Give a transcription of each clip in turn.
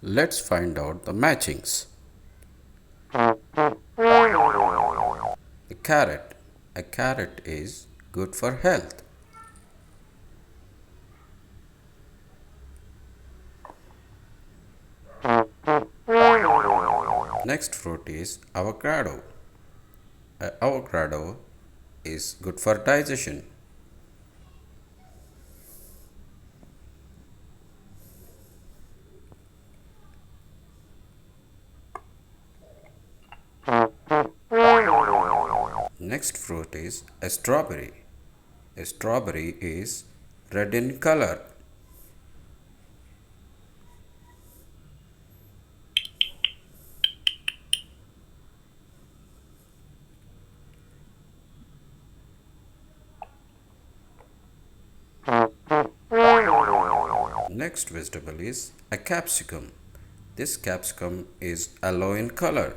Let's find out the matchings. A carrot. A carrot is good for health. Next fruit is avocado. Avocado is good for digestion. Next fruit is a strawberry. A strawberry is red in color. Next vegetable is a capsicum. This capsicum is yellow in color.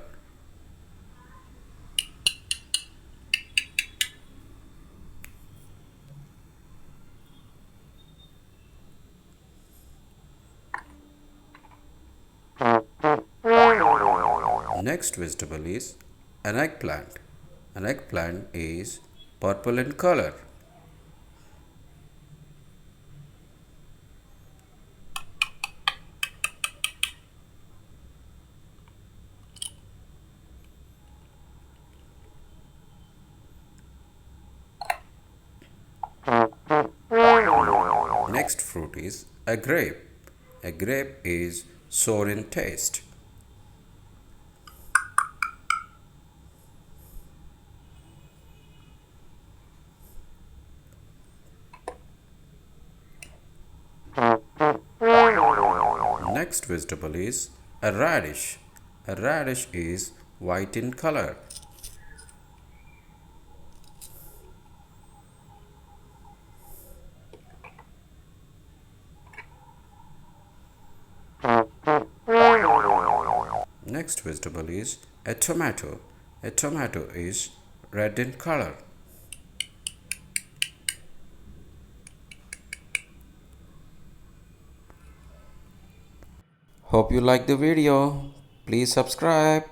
Next vegetable is an eggplant. An eggplant is purple in color. Next fruit is a grape. A grape is sour in taste. Next vegetable is a radish. A radish is white in color. Next vegetable is a tomato. A tomato is red in color. Hope you like the video. Please subscribe.